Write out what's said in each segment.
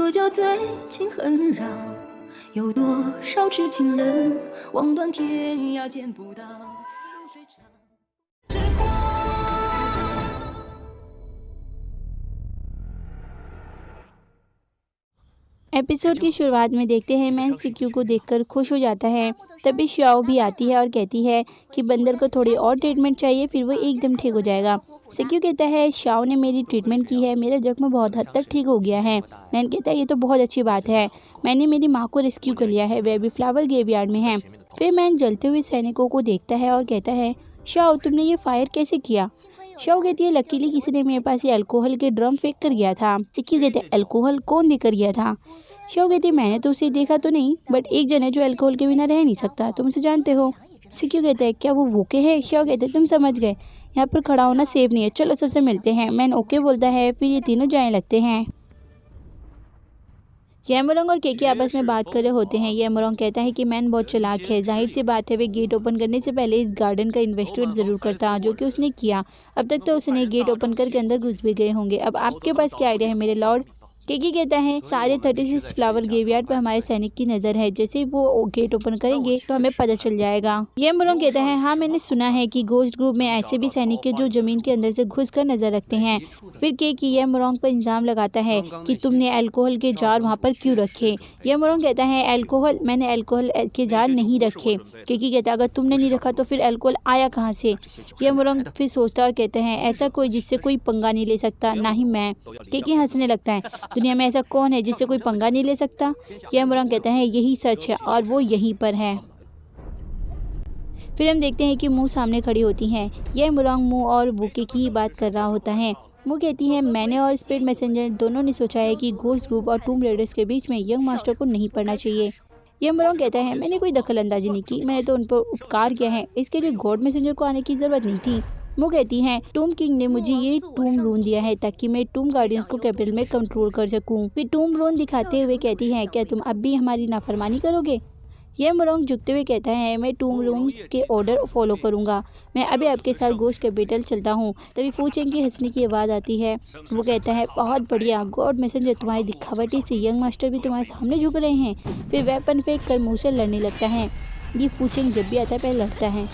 说酒醉情很扰，有多少痴情人望断天涯见不到，秋水长之光。एपिसोड की शुरुआत में देखते हैं मैन सिक्यू को देखकर खुश हो जाता है। तभी श्याओ भी आती है और कहती है कि बंदर को थोड़ी और ट्रीटमेंट चाहिए, फिर वो एकदम ठीक हो जाएगा। सिक्यू कहता है श्याओ ने मेरी ट्रीटमेंट की है, मेरा जख्म बहुत हद तक ठीक हो गया है। मैन कहता है ये तो बहुत अच्छी बात है, मैंने मेरी माँ को रेस्क्यू कर लिया है, वह भी फ्लावर ग्रेवयार्ड में है। फिर मैन जलते हुए सैनिकों को देखता है और कहता है श्याओ तुमने ये फायर कैसे किया। श्याओ कहती है लकीली किसी ने मेरे पास ये अल्कोहल के ड्रम फेंक कर गया था। सिक्यू कहते हैं अल्कोहल कौन देकर गया था। श्याओ कहती है मैंने तो उसे देखा तो नहीं, बट एक जन है जो अल्कोहल के बिना रह नहीं सकता, तुम उसे जानते हो। सिक्यू कहते हैं क्या वो वोके है। श्याओ कहते हैं तुम समझ गए, यहाँ पर खड़ा होना सेफ नहीं है, चलो सबसे मिलते हैं। मैन ओके बोलता है, फिर ये तीनों जाने लगते हैं। येमोरंग और केकी आपस में बात कर रहे होते हैं। येमोरंग कहता है कि मैन बहुत चालाक है, जाहिर सी बात है वे गेट ओपन करने से पहले इस गार्डन का इन्वेस्टिगेट जरूर करता, जो कि उसने किया। अब तक तो उसने गेट ओपन करके अंदर घुस भी गए होंगे। अब आपके पास क्या आइडिया है मेरे लॉर्ड। केकी कहता है सारे 36 फ्लावर ग्रेवयार्ड पर हमारे सैनिक की नज़र है, जैसे ही वो गेट ओपन करेंगे तो हमें पता चल जाएगा। येमोरंग कहता है हाँ मैंने सुना है कि घोस्ट ग्रुप में ऐसे भी सैनिक के जो जमीन के अंदर से घुसकर नजर रखते हैं। फिर केकी येमोरंग पर इल्जाम लगाता है कि तुमने अल्कोहल के जार वहाँ पर क्यों रखे। येमोरंग कहता है अल्कोहल, मैंने अल्कोहल के जार नहीं रखे। केकी कहता है अगर तुमने नहीं रखा तो फिर अल्कोहल आया कहाँ से। येमोरंग फिर सोचता और कहते हैं ऐसा कोई जिससे कोई पंगा नहीं ले सकता, ना ही मैं। केकी हंसने लगता है दुनिया में ऐसा कौन है जिससे कोई पंगा नहीं ले सकता। येमोरंग कहता है यही सच है और वो यहीं पर है। फिर हम देखते हैं कि मुंह सामने खड़ी होती हैं। येमोरंग मुंह और बुके की ही बात कर रहा होता है। मुंह कहती है मैंने और स्पिरिट मैसेंजर दोनों ने सोचा है कि घोस्ट ग्रुप और टूम रेडर्स के बीच में यंग मास्टर को नहीं पड़ना चाहिए। येमोरंग कहता है मैंने कोई दखल अंदाजी नहीं की, मैंने तो उन पर उपकार किया है, इसके लिए गॉड मैसेंजर को आने की जरूरत नहीं थी। वो कहती हैं टूम किंग ने मुझे ये टूम रून दिया है ताकि मैं टूम गार्डियंस को कैपिटल में कंट्रोल कर सकूं। फिर टूम रून दिखाते हुए कहती है क्या तुम अब भी हमारी नाफरमानी करोगे। येमोरंग झुकते हुए कहता है मैं टूम रूम्स के ऑर्डर फॉलो करूंगा, मैं अभी आपके साथ घोस्ट कैपिटल चलता हूँ। तभी फू चेंग की हंसने की आवाज़ आती है। वो कहता है बहुत बढ़िया, गॉड मैसेंजर तुम्हारी दिखावटी से यंग मास्टर भी तुम्हारे सामने झुक रहे हैं। फिर वेपन फेंक कर मुँह से लड़ने लगता है। ये फू चेंग जब भी आता है पहले लड़ता है।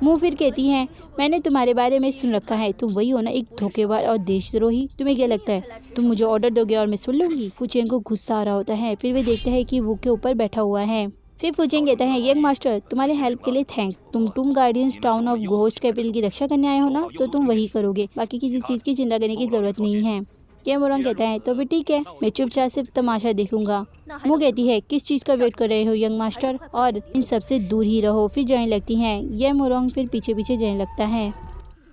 मुँह फिर कहती है मैंने तुम्हारे बारे में सुन रखा है, तुम वही हो ना एक धोखेबाज और देशद्रोही। तुम्हें क्या लगता है तुम मुझे ऑर्डर दोगे और मैं सुन लूंगी। फूचेंग को गुस्सा आ रहा होता है। फिर वे देखते हैं कि वो के ऊपर बैठा हुआ है। फिर फूचेंग कहता है यंग मास्टर तुम्हारे हेल्प के लिए थैंक्स, तुम tomb guardians town of ghost capital की रक्षा करने आए हो ना, तो तुम वही करोगे, बाकी किसी चीज़ की चिंता करने की जरूरत नहीं है। येमोरंग कहता है तो भी ठीक है, मैं चुपचाप सिर्फ तमाशा देखूंगा। वो कहती है किस चीज़ का वेट कर रहे हो यंग मास्टर, और इन सबसे दूर ही रहो। फिर जाने लगती हैं। येमोरंग फिर पीछे पीछे जाने लगता है।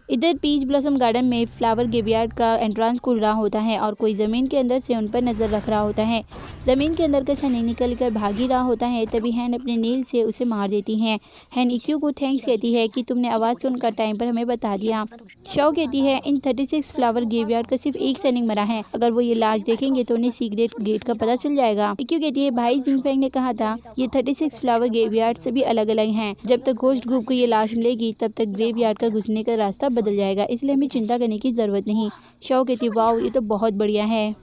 इधर पीच ब्लॉसम गार्डन में फ्लावर ग्रेवयार्ड का एंट्रेंस खुल रहा होता है और कोई ज़मीन के अंदर से उन पर नज़र रख रहा होता है। ज़मीन के अंदर का सनी निकल कर भाग ही रहा होता है। तभी हैन अपने नील से उसे मार देती हैं। हैन इक्यू को थैंक्स कहती है कि तुमने आवाज़ सुनकर टाइम पर हमें बता दिया। शाओ कहती है इन 36 फ्लावर ग्रेवयार्ड का सिर्फ एक सैनिक मरा है, अगर वो ये लाश देखेंगे तो उन्हें सीक्रेट गेट का पता चल जाएगा। इक्यू कहती है भाई जिनफेंग ने कहा था ये 36 फ्लावर ग्रेवयार्ड से भी अलग अलग हैं, जब तक घोस्ट ग्रुप को ये लाश मिलेगी तब तक ग्रेवयार्ड का घुसने का रास्ता बदल जाएगा, इसलिए हमें चिंता करने की ज़रूरत नहीं। शाओ कहती वाओ ये तो बहुत बढ़िया है।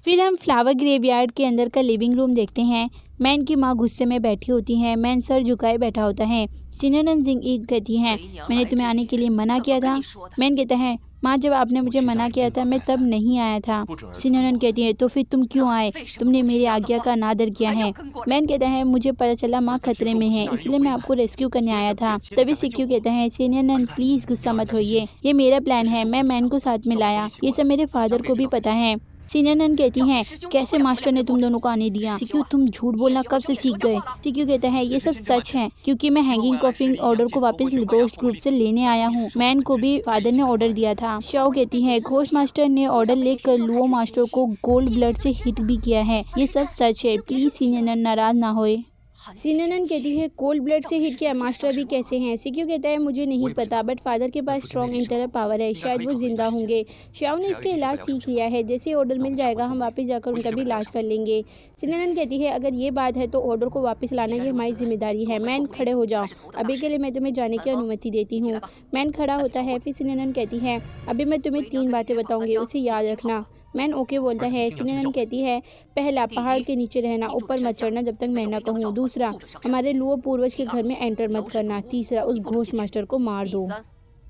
फिर हम फ्लावर ग्रेवयार्ड के अंदर का लिविंग रूम देखते हैं। मैन की माँ गुस्से में बैठी होती है। मैन सर झुकाए बैठा होता है। सिनोनन जिंग ईग कहती हैं मैंने तुम्हें आने के लिए मना किया था। मैन कहता है माँ जब आपने मुझे मना किया था मैं तब नहीं आया था। सिनोनन कहती है तो फिर तुम क्यों आए, तुमने मेरी आज्ञा का अनादर किया है। मैन कहता है मुझे पता चला माँ खतरे में है, इसलिए मैं आपको रेस्क्यू करने आया था। तभी सिक्यू कहता है सिनोनन प्लीज़ गुस्सा मत होइए, ये मेरा प्लान है, मैं मैन को साथ में लाया, ये सब मेरे फादर को भी पता है। सिनोनन कहती हैं कैसे मास्टर ने तुम दोनों को आने दिया। सिक्यू तुम झूठ बोलना कब से सीख गए। सिक्यू कहता है ये सब सच है क्योंकि मैं हैंगिंग कॉफिंग ऑर्डर को वापस घोस्ट ग्रुप से लेने आया हूँ। मैन को भी फादर ने ऑर्डर दिया था। शाओ कहती है घोस्ट मास्टर ने ऑर्डर लेकर लुओ मास्टर को गोल्ड ब्लड से हिट भी किया है, ये सब सच है, प्लीज सिनोनन नाराज ना होए। सिननन कहती है कोल्ड ब्लड से हिट किया, मास्टर अभी कैसे हैं? सिक्यू कहता है मुझे नहीं पता, बट फादर के पास स्ट्रॉन्ग इंटरनल पावर है, शायद वो जिंदा होंगे। श्याओ ने इसका इलाज सीख लिया है, जैसे ऑर्डर मिल जाएगा हम वापस जाकर उनका भी इलाज कर लेंगे। सिननन कहती है अगर ये बात है तो ऑर्डर को वापस लाना ये हमारी जिम्मेदारी है। मैन खड़े हो जाओ, अभी के लिए मैं तुम्हें जाने की अनुमति देती हूँ। मैन खड़ा होता है, फिर सिननन कहती है अभी मैं तुम्हें 3 बातें बताऊंगी, उसे याद रखना। मैन ओके बोलता है। सिननन कहती है पहला, पहाड़ के नीचे रहना, ऊपर मत चढ़ना जब तक मैं ना कहूँ। दूसरा, हमारे लुओ पूर्वज के घर में एंटर मत करना। तीसरा, उस घोस्ट मास्टर को मार दो।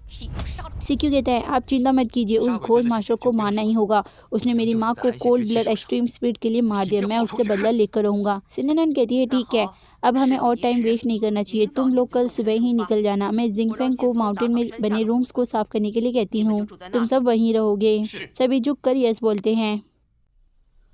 सिक्यू कहता है आप चिंता मत कीजिए, उस घोस्ट मास्टर को मारना ही होगा। उसने मेरी माँ को कोल्ड ब्लड एक्सट्रीम स्पीड के लिए मार दिया, मैं उससे बदला लेकर रहूँगा। सिननन कहती है ठीक है, अब हमें और टाइम वेस्ट नहीं करना चाहिए, तुम लोग कल सुबह ही निकल जाना। मैं जिंगफेंग को माउंटेन में बने रूम्स को साफ करने के लिए कहती हूँ, तुम सब वहीं रहोगे। सभी झुक कर यस बोलते हैं।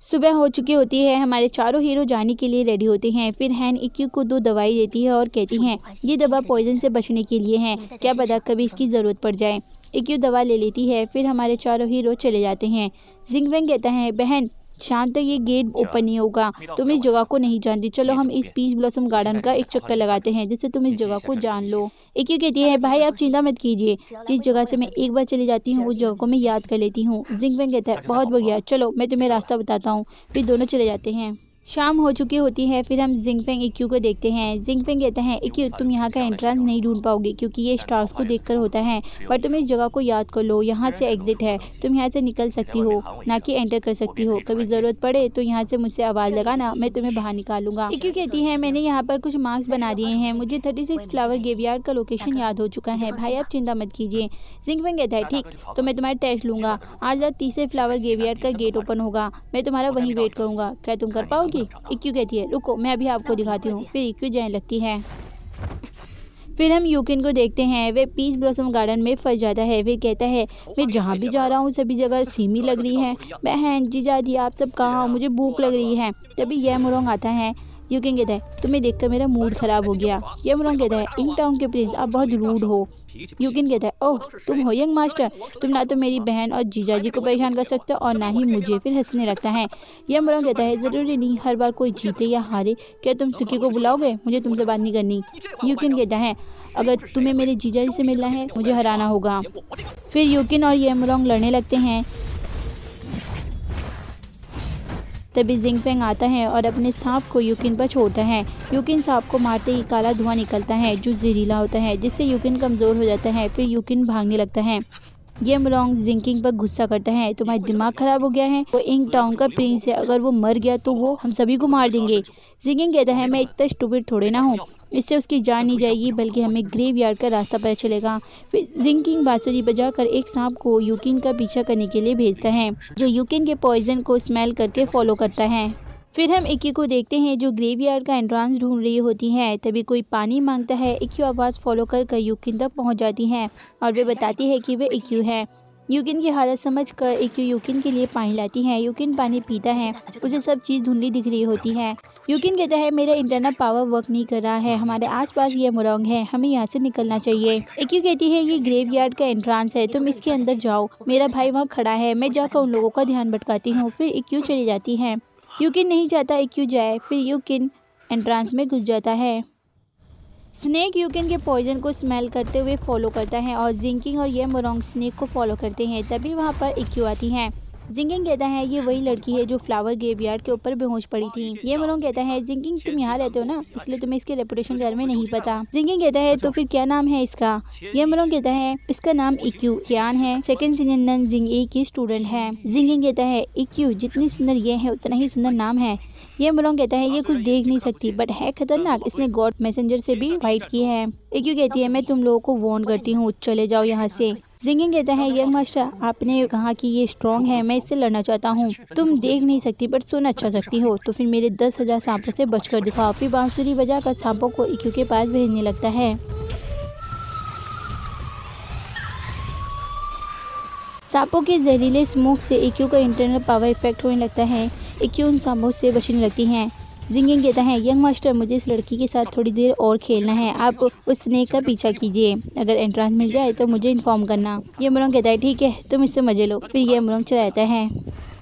सुबह हो चुकी होती है, हमारे चारों हीरो जाने के लिए रेडी होते हैं। फिर हैन इक्यू को 2 दवाई देती है और कहती हैं ये दवा पॉइजन से बचने के लिए है, क्या पता कभी इसकी ज़रूरत पड़ जाए। इक्यू दवा ले लेती है, फिर हमारे चारों हीरो चले जाते हैं। जिंगफेंग कहता है बहन शाम तक ये गेट ओपन नहीं होगा, तुम इस जगह को नहीं जानती, चलो हम इस पीच ब्लॉसम गार्डन का एक चक्कर लगाते हैं जिससे तुम इस जगह को जान लो। इक्यू कहती है भाई आप चिंता मत कीजिए, जिस जगह से मैं एक बार चली जाती हूँ उस जगह को मैं याद कर लेती हूँ। जिंगफेंग कहता है बहुत बढ़िया, चलो मैं तुम्हें रास्ता बताता हूँ। फिर दोनों चले जाते हैं। शाम हो चुकी होती है, फिर हम जिंगफेंग इक्यू को देखते हैं। जिंगफेंग कहते हैं इक्यू तुम यहाँ का एंट्रेंस नहीं ढूंढ पाओगे क्योंकि ये स्टार्स को देखकर होता है, पर तुम इस जगह को याद कर लो, यहाँ से एग्जिट है, तुम यहाँ से निकल सकती हो ना कि एंटर कर सकती हो। कभी ज़रूरत पड़े तो यहाँ से मुझसे आवाज़ लगाना, मैं तुम्हें बाहर निकालूंगा। इक्यू कहती है मैंने यहाँ पर कुछ मार्क्स बना दिए हैं, मुझे 36 फ्लावर ग्रेवयार्ड का लोकेशन याद हो चुका है, भाई आप चिंता मत कीजिए। जिंगफेंग कहता है ठीक, तो मैं तुम्हारा टेस्ट लूँगा, आज रात 30 फ्लावर ग्रेवयार्ड का गेट ओपन होगा, मैं तुम्हारा वहीं वेट करूँगा, क्या तुम कर पाओगी? इक्यू कहती है रुको मैं अभी आपको दिखाती हूँ। फिर इक्यू जाने लगती है। फिर हम यूकिन को देखते हैं, वे पीच ब्लॉसम गार्डन में फंस जाता है। वे कहता है मैं जहाँ भी जा रहा हूँ सभी जगह सीमी लग रही है, बहन जीजा जी आप सब कहाँ हो, मुझे भूख लग रही है। तभी ये मुरोंग आता है। यूकिन कहता है तुम्हें देखकर मेरा मूड खराब हो गया। ये मुरोंग कहता है इन टाउन के प्रिंस आप बहुत रूड हो। यूकिन कहता है ओह तुम हो यंग मास्टर, तुम ना तो मेरी बहन और जीजा जी को परेशान कर सकते हो और ना ही मुझे। फिर हंसने लगता है। ये मुरोंग कहता है ज़रूरी नहीं हर बार कोई जीते या हारे, क्या तुम सुकी को बुलाओगे, मुझे तुमसे बात नहीं करनी। यूकिन कहता है अगर तुम्हें मेरे जीजा जी से मिलना है मुझे हराना होगा। फिर यूकिन और ये मुरोंग लड़ने लगते हैं। तभी जिंगफेंग आता है और अपने सांप को यूकिन पर छोड़ता है। यूकिन सांप को मारते ही काला धुआं निकलता है जो जहरीला होता है, जिससे यूकिन कमज़ोर हो जाता है। फिर यूकिन भागने लगता है। ये मुरोंग जिंकिंग पर गुस्सा करता है, तुम्हारा दिमाग खराब हो गया है, वो इंग टाउन का प्रिंस है, अगर वो मर गया तो वो हम सभी को मार देंगे। जिंकिंग कहता है मैं इतना स्टूपिड थोड़े ना हूँ, इससे उसकी जान नहीं जाएगी बल्कि हमें ग्रेवयार्ड का रास्ता पता चलेगा। फिर जिंकिंग बांसुरी बजाकर एक सांप को यूकिन का पीछा करने के लिए भेजता है, जो यूकिन के पॉइजन को स्मेल करके फॉलो करता है। फिर हम इक्यू को देखते हैं जो ग्रेवयार्ड का एंट्रेंस ढूंढ रही होती है। तभी कोई पानी मांगता है। इक्यू आवाज़ फॉलो कर यूकिन तक पहुंच जाती है और वे बताती है कि वे इक्यू है। यूकिन की हालत समझकर इक्यू यूकिन के लिए पानी लाती है। यूकिन पानी पीता है, उसे सब चीज़ धुंधली दिख रही होती है। यूकिन कहता है मेरा इंटरनल पावर वर्क नहीं कर रहा है, हमारे आसपास ये मुरोंग है, हमें यहाँ से निकलना चाहिए। इक्यू कहती है ये ग्रेवयार्ड का एंट्रेंस है, तुम इसके अंदर जाओ, मेरा भाई वहाँ खड़ा है, मैं जाकर उन लोगों का ध्यान भटकाती हूँ। फिर इक्यू चली जाती है। यूकिन नहीं चाहता इक्यू जाए, फिर यूकिन एंट्रेंस में घुस जाता है। स्नेक यूकिन के पॉइजन को स्मेल करते हुए फॉलो करता है और जिंकिंग और ये मुरोंग स्नेक को फॉलो करते हैं। तभी वहाँ पर इक्यू आती है। जिंकिंग कहता है ये वही लड़की है जो फ्लावर ग्रेवयार्ड के ऊपर बेहोश पड़ी थी। ये मुरोंग कहता है जिंकिंग तुम यहाँ रहते हो ना, इसलिए तुम्हें इसके रेपुटेशन के बारे में नहीं पता। जिंकिंग कहता है तो फिर क्या नाम है इसका? ये मुरोंग कहता है इसका नाम इक्यू कियान है, सेकंड सीनियर जिंग ए की स्टूडेंट है। जिंकिंग कहता है इक्यू जितनी सुंदर ये है उतना ही सुंदर नाम है। ये मुरोंग कहता है ये कुछ देख नहीं सकती बट है खतरनाक, इसने गॉड मैसेंजर से भी फाइट की है। इक्यू कहती है मैं तुम लोगों को वार्न करती हूँ, चले जाओ यहाँ से। जिंकिंग कहता है यंग मास्टर आपने कहा कि ये स्ट्रॉन्ग है, मैं इससे लड़ना चाहता हूँ, तुम देख नहीं सकती बट सुन अच्छा सकती हो, तो फिर मेरे 10,000 सांपों से बचकर दिखाओ। फिर बांसुरी बजाकर सांपों को इक्यू के पास भेजने लगता है। सांपों के जहरीले स्मोक से इक्यू का इंटरनल पावर इफेक्ट होने लगता है। इक्यू उन सांपों से बचने लगती हैं। जिंकिंग कहता है यंग मास्टर मुझे इस लड़की के साथ थोड़ी देर और खेलना है, आप उस स्नेक का पीछा कीजिए, अगर एंट्रेंस मिल जाए तो मुझे इन्फॉर्म करना। ये मुरोंग कहता है ठीक है तुम इससे मजे लो। फिर ये मुरोंग चला जाता है।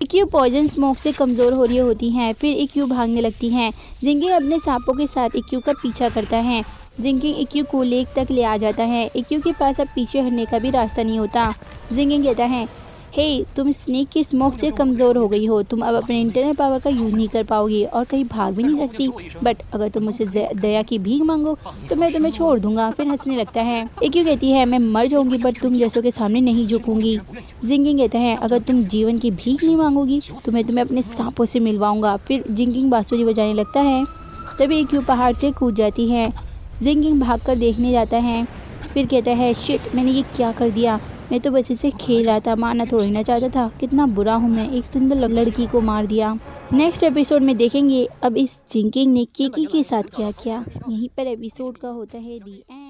इक्यू पॉइजन स्मोक से कमज़ोर हो रही होती हैं। फिर इक्यू भागने लगती हैं। जिंगिंग अपने सांपों के साथ इक्यू का पीछा करता है। जिंगिंग इक्यू को लेक तक ले आ जाता है। इक्यू के पास अब पीछे हटने का भी रास्ता नहीं होता। जिंगिंग कहता है, हे तुम स्नेक की स्मोक से कमज़ोर हो गई हो, तुम अब अपने इंटरनल पावर का यूज़ नहीं कर पाओगी और कहीं भाग भी नहीं सकती, बट अगर तुम मुझसे दया की भीख मांगो तो मैं तुम्हें छोड़ दूंगा। फिर हंसने लगता है। इक्यू कहती है, मैं मर जाऊंगी बट तुम जैसों के सामने नहीं झुकूंगी। जिंगिंग कहता है, अगर तुम जीवन की भीख नहीं मांगोगी तो मैं तुम्हें अपने सांपों से मिलवाऊंगा। फिर जिंगिंग बांसुरी बजाने लगता है। तभी इक्यू पहाड़ से कूद जाती है। जिंगिंग भागकर देखने जाता है। फिर कहता है, शिट मैंने ये क्या कर दिया, मैं तो बस इसे खेल रहा था, मारना थोड़ी ना चाहता था, कितना बुरा हूँ मैं, एक सुंदर लड़की को मार दिया। नेक्स्ट एपिसोड में देखेंगे अब इस जिंगिंग ने केकी के साथ क्या किया। यहीं पर एपिसोड का होता है दी एंड।